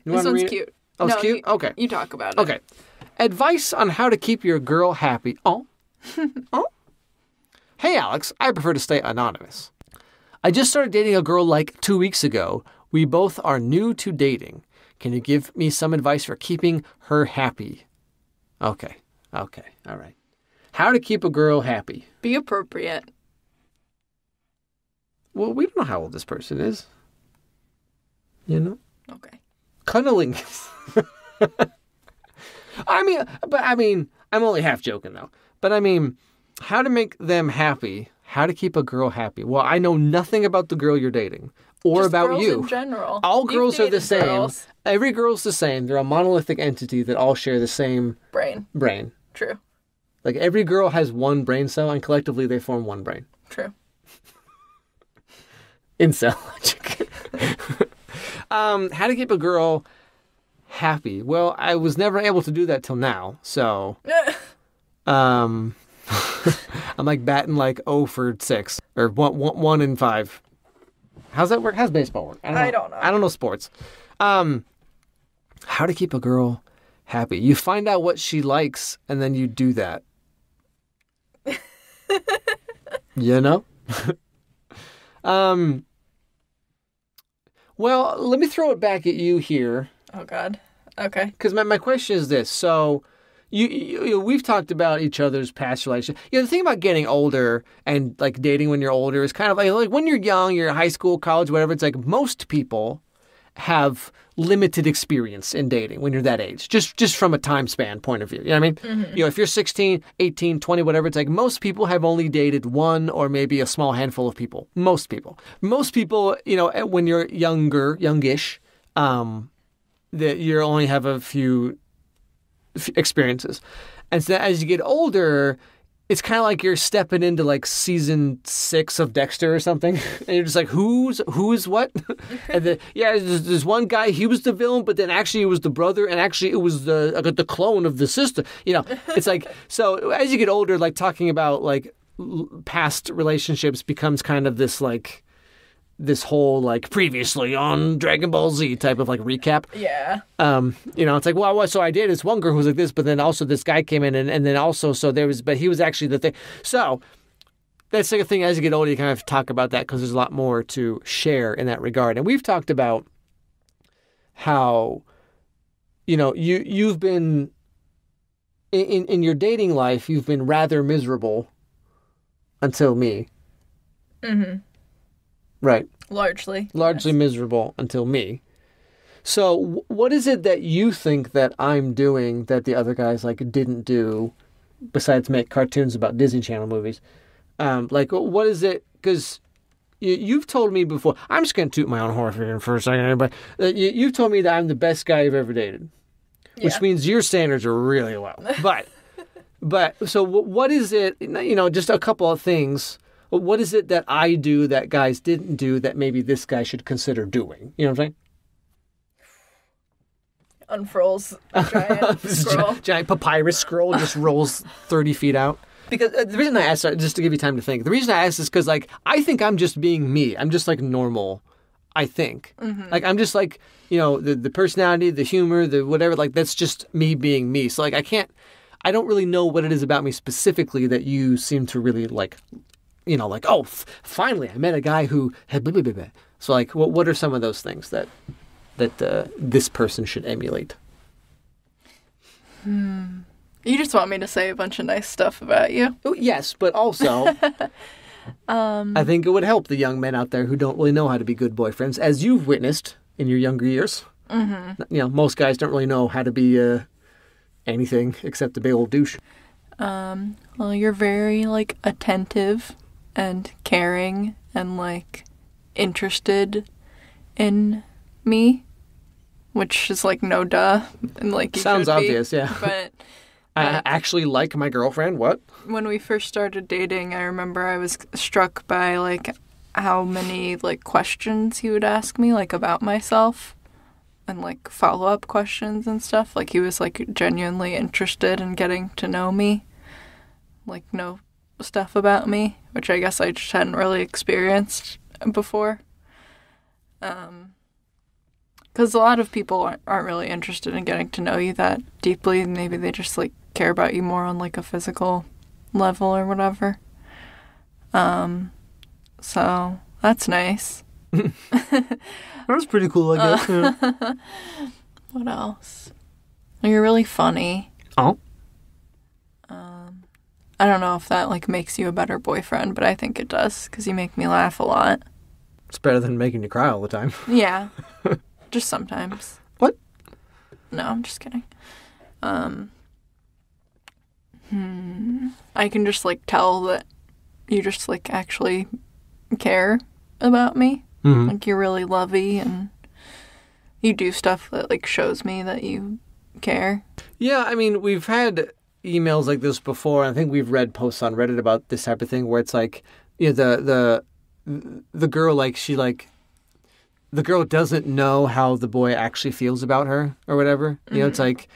This one's cute. Oh, it's cute? Okay. You talk about it. Okay. Advice on how to keep your girl happy. Oh. Oh. Hey, Alex. I prefer to stay anonymous. I just started dating a girl like 2 weeks ago. We both are new to dating. Can you give me some advice for keeping her happy? Okay. All right. How to keep a girl happy. Be appropriate. Well, we don't know how old this person is. You know? Okay. Cuddling. I mean, I'm only half joking though. But I mean, how to make them happy, how to keep a girl happy. Well, I know nothing about the girl you're dating or Just about girls you. In general. All girls are the same. Girls. Every girl's the same. They're a monolithic entity that all share the same brain. True. Like every girl has one brain cell and collectively they form one brain. True. Incel logic. How to keep a girl happy. Well, I was never able to do that till now. So, I'm like batting like 0 for 6 or 1 in 5. How's that work? How's baseball work? I don't know. I don't know sports. How to keep a girl happy. You find out what she likes and then you do that. You know? Well, let me throw it back at you here. Oh, God. Okay. Because my question is this. So, you we've talked about each other's past relationships. The thing about getting older and, like, dating when you're older is kind of like when you're young, you're in high school, college, whatever, it's like most people have limited experience in dating when you're that age, just from a time span point of view. You know what I mean? Mm-hmm. If you're 16, 18, 20, whatever, it's like most people have only dated one or maybe a small handful of people. Most people, when you're youngish, that you only have a few experiences. And so as you get older, it's kind of like you're stepping into like season 6 of Dexter or something. And you're just like, who is what? And then, there's one guy, he was the villain, but then actually it was the brother, and actually it was the clone of the sister. It's like, so as you get older, like talking about like past relationships becomes kind of this like, this whole like previously on Dragon Ball Z type of like recap. Yeah. It's like, well, so I dated this one girl who was like this, but then also this guy came in and then also, but he was actually the thing. So that's like a thing as you get older, you kind of talk about that because there's a lot more to share in that regard. And we've talked about how, you've been in your dating life, you've been rather miserable until me. Mm-hmm. Right. Largely yes. Miserable until me. So what is it that you think that I'm doing that the other guys like didn't do besides make cartoons about Disney Channel movies? What is it? Because you've told me before, I'm just going to toot my own horn for a second, but you've told me that I'm the best guy you've ever dated, which means your standards are really low. But so what is it, just a couple of things. What is it that I do that guys didn't do that maybe this guy should consider doing? You know what I'm saying? Unfurls a giant scroll. Giant papyrus scroll just rolls 30 feet out. Because the reason I asked, just to give you time to think, the reason I asked is because, like, I think I'm just being me. I'm just, like, normal, I think. Mm-hmm. Like, I'm just, like, the personality, the humor, the whatever, like, that's just me being me. So, like, I don't really know what it is about me specifically that you seem to really, like, finally I met a guy who had blah, blah, blah, blah. So like, what are some of those things that this person should emulate? You just want me to say a bunch of nice stuff about you? Yes, but also, I think it would help the young men out there who don't really know how to be good boyfriends, as you've witnessed in your younger years. Mm-hmm. Most guys don't really know how to be anything except a big old douche. Well, you're very like attentive and caring and like interested in me, which is like no duh, and like you sounds should obvious, be. yeah. But I actually like my girlfriend? What? When we first started dating, I remember I was struck by, like, how many, like, questions he would ask me, like, about myself. And, like, follow-up questions and stuff. Like, he was, like, genuinely interested in getting to know me. Like, know stuff about me, which I guess I just hadn't really experienced before. Because a lot of people aren't really interested in getting to know you that deeply. Maybe they just, like, care about you more on, like, a physical level or whatever. So, that's nice. That's pretty cool, I guess. Yeah. What else? You're really funny. Oh? I don't know if that, like, makes you a better boyfriend, but I think it does, because you make me laugh a lot. It's better than making you cry all the time. Yeah. Just sometimes. What? No, I'm just kidding. I can just, like, tell that you just, like, actually care about me. Mm-hmm. Like, you're really lovey, and you do stuff that, like, shows me that you care. Yeah, I mean, we've had emails like this before. I think we've read posts on Reddit about this type of thing where it's like, you know, the girl, like, she, like, the girl doesn't know how the boy actually feels about her or whatever. You know, it's like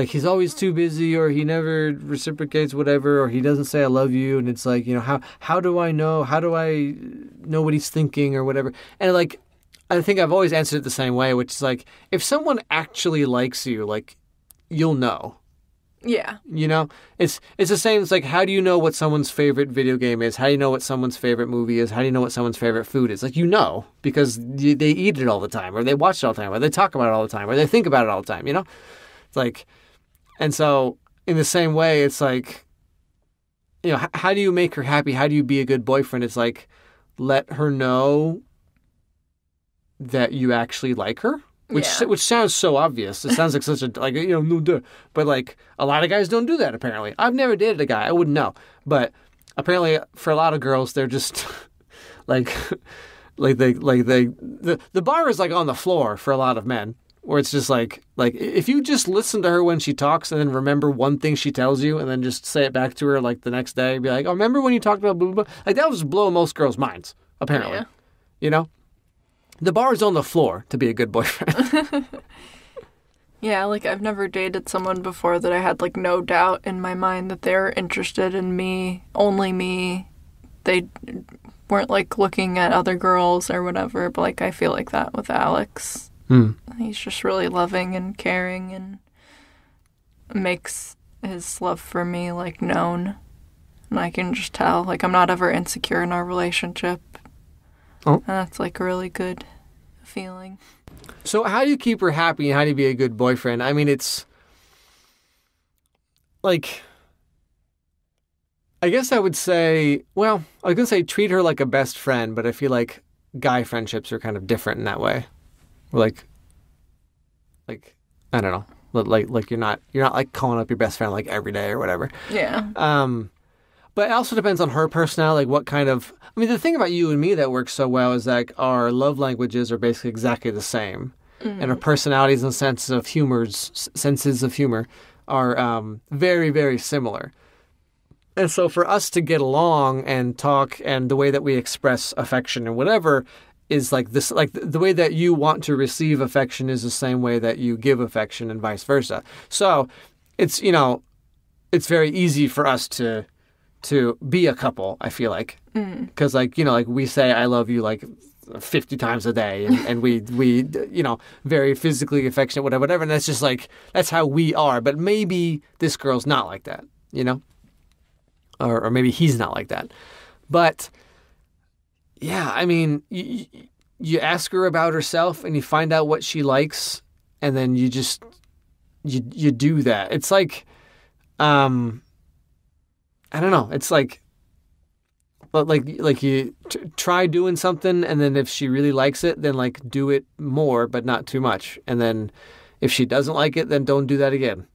he's always too busy, or he never reciprocates whatever, or he doesn't say I love you, and it's like, you know, how do I know? How do I know what he's thinking or whatever? And, like, I think I've always answered it the same way, which is like, if someone actually likes you, like, you'll know. Yeah. You know? It's the same. It's like, how do you know what someone's favorite video game is? How do you know what someone's favorite movie is? How do you know what someone's favorite food is? Like, you know, because they eat it all the time, or they watch it all the time, or they talk about it all the time, or they think about it all the time, you know? It's like, and so in the same way, it's like, you know, how do you make her happy? How do you be a good boyfriend? It's like, let her know that you actually like her. Which sounds so obvious. It sounds like such a, like, you know, no duh. But, like, a lot of guys don't do that, apparently. I've never dated a guy. I wouldn't know. But apparently for a lot of girls, they're just, the bar is, like, on the floor for a lot of men. Where it's just like, if you just listen to her when she talks and then remember one thing she tells you and then just say it back to her, like, the next day. Be like, oh, remember when you talked about blah, blah, blah? Like, that will just blow most girls' minds, apparently. Yeah. You know? The bar is on the floor to be a good boyfriend. Yeah, like, I've never dated someone before that I had, like, no doubt in my mind that they were interested in me, only me. They weren't, like, looking at other girls or whatever, but, like, I feel like that with Alex. He's just really loving and caring and makes his love for me, like, known. And I can just tell, like, I'm not ever insecure in our relationship. Oh. And that's, like, a really good feeling. So how do you keep her happy and how do you be a good boyfriend? I mean, it's like, I guess I would say, well, I was going to say treat her like a best friend, but I feel like guy friendships are kind of different in that way. Like, I don't know. Like you're not like calling up your best friend like every day or whatever. Yeah. But it also depends on her personality, like what kind of... I mean, the thing about you and me that works so well is like our love languages are basically exactly the same. Mm-hmm. And our personalities and senses of humor are very, very similar. And so for us to get along and talk and the way that we express affection and whatever is like this, like the way that you want to receive affection is the same way that you give affection and vice versa. So it's, you know, it's very easy for us to be a couple, I feel like. Because, like, you know, like we say I love you like 50 times a day and we you know, very physically affectionate, whatever. And that's just like, that's how we are. But maybe this girl's not like that, you know? Or maybe he's not like that. But, yeah, I mean, you ask her about herself and you find out what she likes and then you just, you do that. It's like, I don't know. It's like you try doing something, and then if she really likes it, then like do it more, but not too much. And then if she doesn't like it, then don't do that again.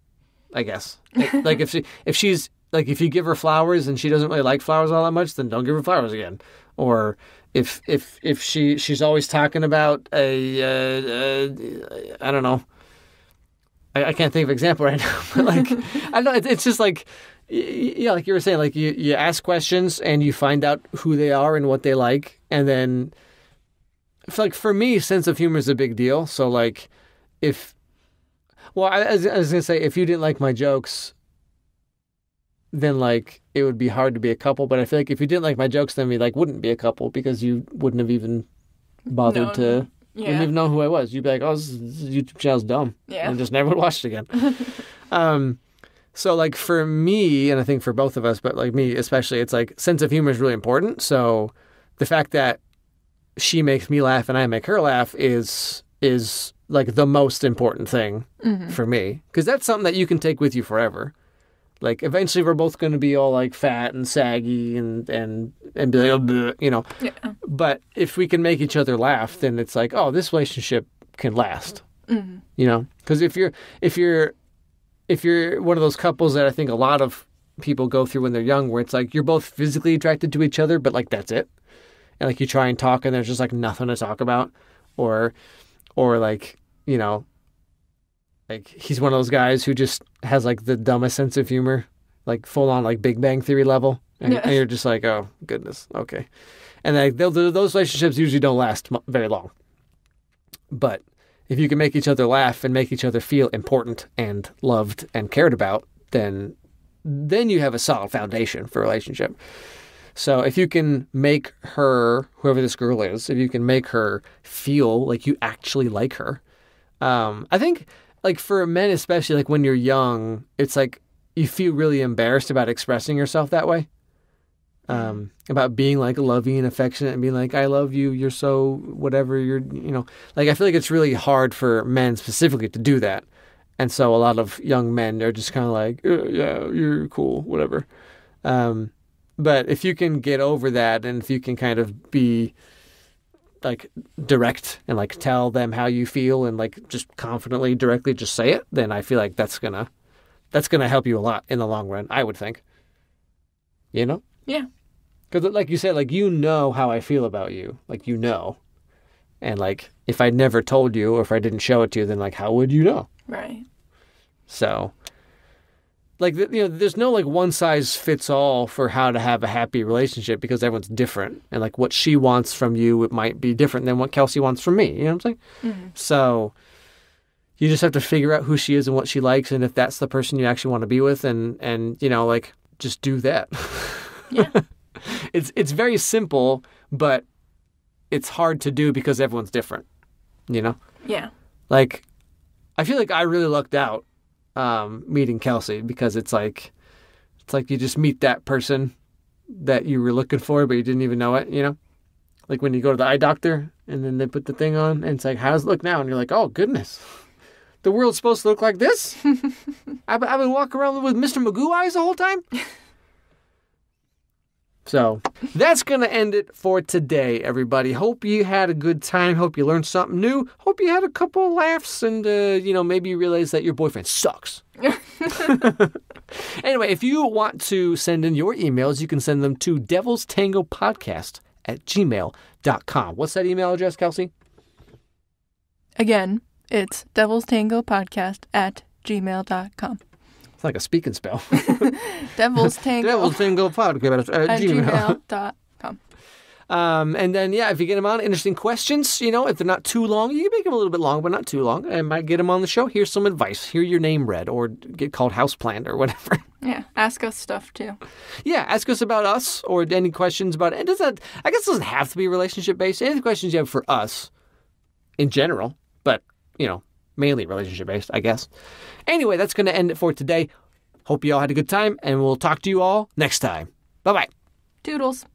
I guess. Like if she's like, if you give her flowers and she doesn't really like flowers all that much, then don't give her flowers again. Or if she's always talking about I don't know, I can't think of an example right now, but like, I don't know, it's just like, yeah, like you were saying, like you ask questions and you find out who they are and what they like. And then like for me, sense of humor is a big deal. So like I was going to say, if you didn't like my jokes, then like it would be hard to be a couple. But I feel like if you didn't like my jokes, then we like wouldn't be a couple because you wouldn't have even bothered to... Yeah. Wouldn't even know who I was. You'd be like, oh, this YouTube channel's dumb. Yeah. And just never would watch it again. So, like, for me, and I think for both of us, but, like, me especially, it's like sense of humor is really important. So the fact that she makes me laugh and I make her laugh is like, the most important thing for me. Because that's something that you can take with you forever. Like, eventually we're both going to be all, like, fat and saggy and be like, oh, bleh, you know. Yeah. But if we can make each other laugh, then it's like, oh, this relationship can last. You know? Because if you're one of those couples that I think a lot of people go through when they're young, where it's like you're both physically attracted to each other, but, like, that's it. And, like, you try and talk and there's just, like, nothing to talk about. Or like, you know, like, he's one of those guys who just has, like, the dumbest sense of humor, like, full-on, like, Big Bang Theory level. And you're just like, oh, goodness, okay. And, like, those relationships usually don't last very long. But if you can make each other laugh and make each other feel important and loved and cared about, then you have a solid foundation for a relationship. So if you can make her, whoever this girl is, if you can make her feel like you actually like her, I think... Like, for men especially, like, when you're young, it's like you feel really embarrassed about expressing yourself that way. About being, like, loving and affectionate and being like, I love you, you're so whatever, you know. Like, I feel like it's really hard for men specifically to do that. And so a lot of young men are just kind of like, yeah, you're cool, whatever. But if you can get over that and if you can kind of be... like direct and like tell them how you feel and like just confidently, directly just say it, then I feel like that's gonna help you a lot in the long run, I would think. You know? Yeah. Because like you said, like, you know how I feel about you. Like, you know. And like, if I never told you or if I didn't show it to you, then like, how would you know? Right. So... like, you know, there's no, like, one-size-fits-all for how to have a happy relationship because everyone's different. And, like, what she wants from you, it might be different than what Kelsey wants from me. You know what I'm saying? So you just have to figure out who she is and what she likes and if that's the person you actually want to be with and you know, like, just do that. Yeah. It's very simple, but it's hard to do because everyone's different, you know? Yeah. Like, I feel like I really lucked out meeting Kelsey because it's like you just meet that person that you were looking for, but you didn't even know it, you know? Like when you go to the eye doctor and then they put the thing on and it's like, how's it look now? And you're like, oh, goodness. The world's supposed to look like this? I've been walking around with Mr. Magoo eyes the whole time? So that's going to end it for today, everybody. Hope you had a good time. Hope you learned something new. Hope you had a couple of laughs and, you know, maybe you realize that your boyfriend sucks. Anyway, if you want to send in your emails, you can send them to devilstangopodcast@gmail.com. What's that email address, Kelsey? Again, it's devilstangopodcast@gmail.com. It's like a speak and spell. Devil's Tango. Devilstangopodcast@gmail.com. And then, yeah, if you get them on, interesting questions, you know, if they're not too long, you can make them a little bit long, but not too long. I might get them on the show. Here's some advice. Hear your name read or get called houseplant or whatever. Yeah, ask us stuff too. Yeah, ask us about us or any questions about it. I guess it doesn't have to be relationship-based. Any questions you have for us in general, but, you know, mainly relationship-based, I guess. Anyway, that's going to end it for today. Hope you all had a good time, and we'll talk to you all next time. Bye-bye. Toodles.